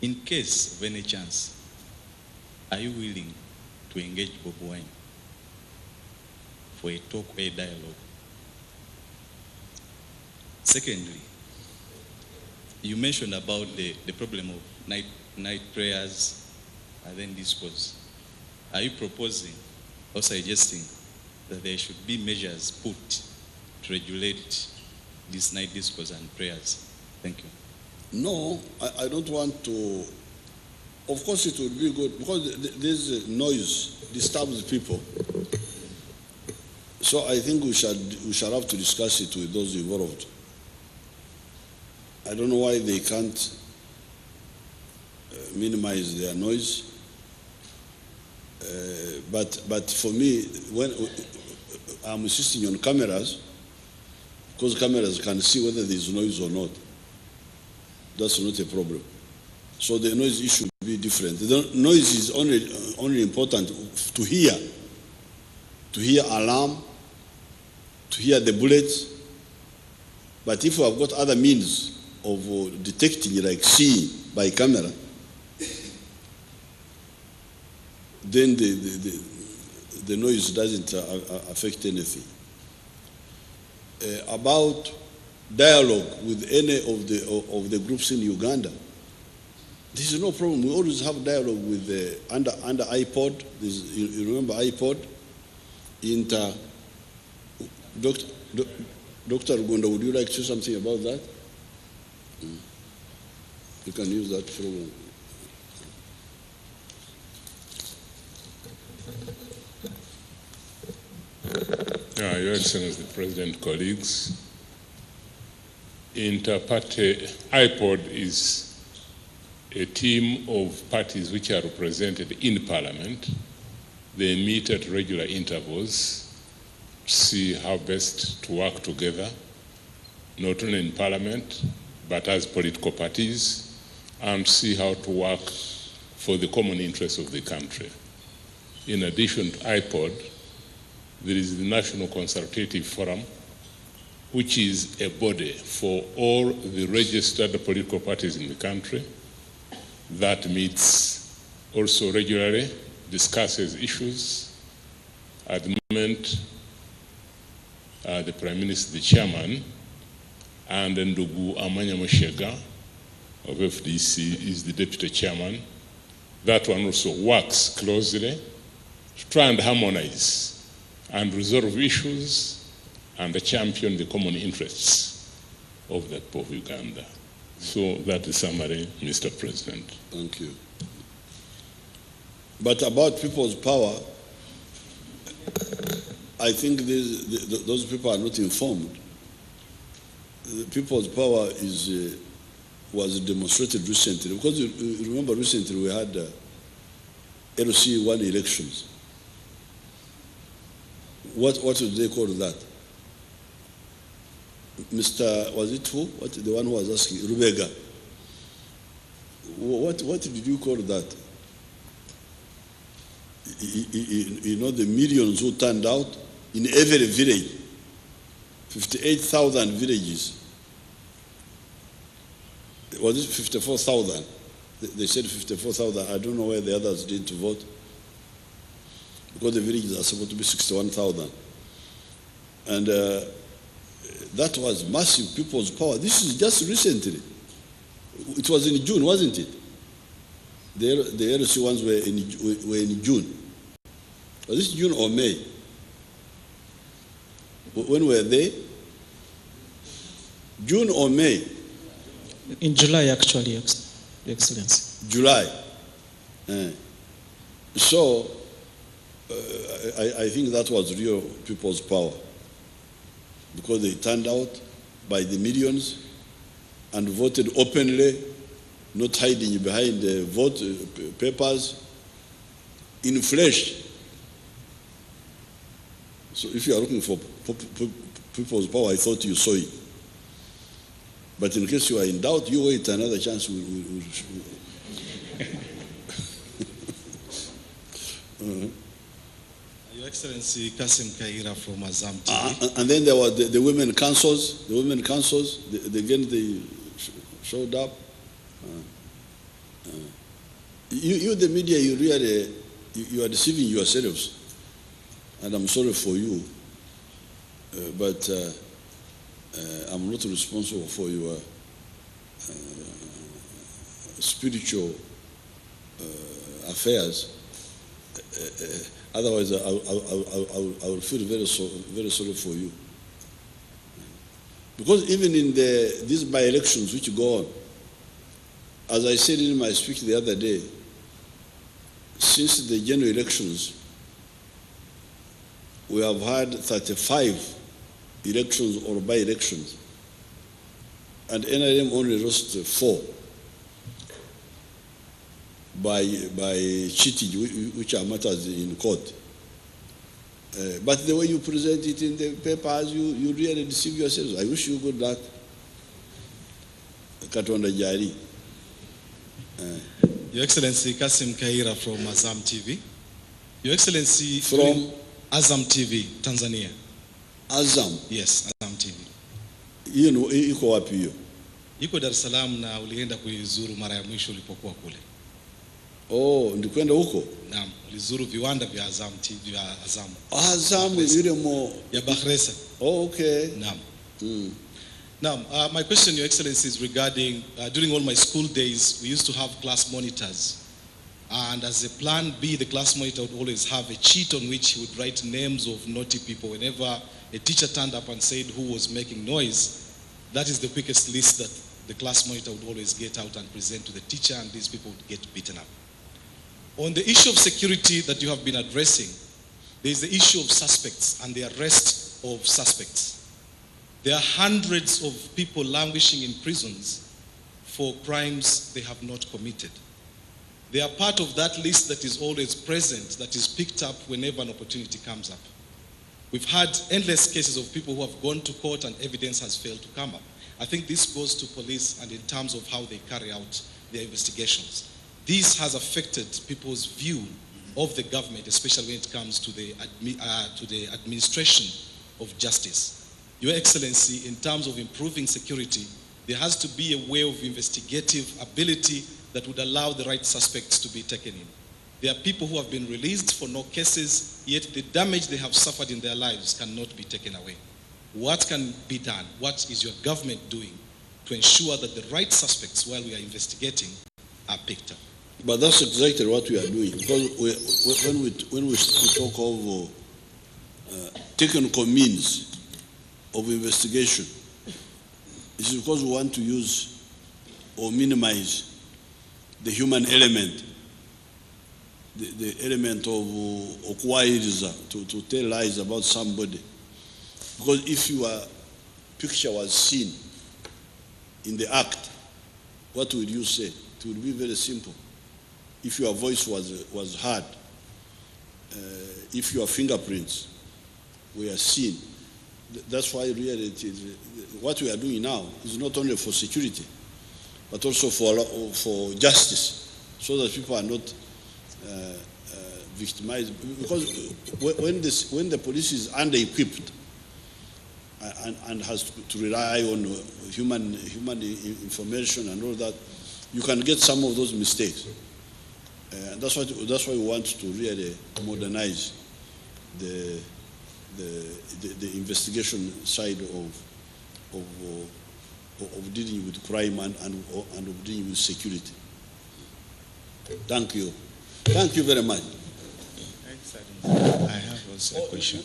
In case of any chance, are you willing to engage Bob Wine for a talk or a dialogue? Secondly, you mentioned about the problem of night prayers and then discourse. Are you proposing or suggesting that there should be measures put to regulate this night discourse and prayers? Thank you. No, I don't want to. Of course it would be good, because this noise disturbs people. So I think we shall have to discuss it with those involved. I don't know why they can't minimize their noise. But for me, when I'm insisting on cameras, because cameras can see whether there's noise or not. That's not a problem. So the noise issue will be different. The noise is only important to hear alarm, to hear the bullets. But if we have got other means of detecting, like seeing by camera, then the noise doesn't affect anything. About dialogue with any of the groups in Uganda, this is no problem. We always have dialogue with under iPod. You remember iPod? Dr. Rugonda, would you like to say something about that? You can use that program. Your Excellency, the President, colleagues, Inter-party iPod is a team of parties which are represented in Parliament. They meet at regular intervals, see how best to work together, not only in Parliament, but as political parties, and see how to work for the common interests of the country. In addition to iPod, there is the National Consultative Forum, which is a body for all the registered political parties in the country that meets also regularly, discusses issues. At the moment, the Prime Minister, the Chairman, and Ndugu Amanya Moshega of FDC is the Deputy Chairman. That one also works closely to try and harmonize and resolve issues and champion the common interests of the people of Uganda. So that is summary, Mr. President. Thank you. But about people's power, I think those people are not informed. The people's power was demonstrated recently, because you remember recently we had LC1 elections. What did they call that? Mr. Was it who? The one who was asking? Rubega. What did you call that? You know, the millions who turned out in every village, 58,000 villages. Was it 54,000? They said 54,000. I don't know where the others didn't vote, because the villages are supposed to be 61,000. And that was massive people's power. This is just recently. It was in June, wasn't it? The LC ones were in June. Was this June or May? When were they? June or May? In July, actually, Your Excellency. July. So, I think that was real people's power, because they turned out by the millions and voted openly, not hiding behind the vote papers, in flesh. So if you are looking for people's power, I thought you saw it. But in case you are in doubt, you wait another chance. Your Excellency, Kasim Kaira from Azam TV. And then there were the women councils. The women councils, again, they showed up. You, the media, you really, you are deceiving yourselves, and I'm sorry for you, but I'm not responsible for your spiritual affairs. Otherwise, I will feel very sorry for you. Because even in these by-elections which go on, as I said in my speech the other day, since the general elections, we have had 35 elections or by-elections, and NRM only lost 4 by cheating, which are matters in court. But the way you present it in the papers, you really deceive yourselves. I wish you good luck. Katonda Jari. Your Excellency Kasim Kaira from Azam TV. Your Excellency From Azam TV, Tanzania. Azam. Yes, Azam TV. You know, iko wapi hiyo? Iko Dar es Salaam na ulienda kuizuru mara ya mwisho ulipokuwa kule. Oh, ndikwenda huko? Naam, ulizuru viwanda vya Azam TV vya Azam. Azam ile mo Ya Bakhresa. Oh, okay. Naam. Mm. Now, my question, Your Excellency, is regarding, during all my school days, we used to have class monitors. And as a plan B, the class monitor would always have a sheet on which he would write names of naughty people. Whenever a teacher turned up and said who was making noise, that is the quickest list that the class monitor would always get out and present to the teacher, and these people would get beaten up. On the issue of security that you have been addressing, there is the issue of suspects and the arrest of suspects. There are hundreds of people languishing in prisons for crimes they have not committed. They are part of that list that is always present, that is picked up whenever an opportunity comes up. We've had endless cases of people who have gone to court and evidence has failed to come up. I think this goes to police and in terms of how they carry out their investigations. This has affected people's view of the government, especially when it comes to the administration of justice. Your Excellency, in terms of improving security, there has to be a way of investigative ability that would allow the right suspects to be taken in. There are people who have been released for no cases, yet the damage they have suffered in their lives cannot be taken away. What can be done? What is your government doing to ensure that the right suspects, while we are investigating, are picked up? But that's exactly what we are doing. Because when we talk of technical means of investigation, it's because we want to use or minimize the human element, the element of to tell lies about somebody. Because if your picture was seen in the act, what would you say? It would be very simple. If your voice was heard, if your fingerprints were seen, that's why really what we are doing now is not only for security, but also for justice, so that people are not victimized. Because when the police is under-equipped and has to rely on human information and all that, you can get some of those mistakes. And that's why we want to really modernize the investigation side of dealing with crime and of dealing with security. Thank you. Thank you very much. I have also a question.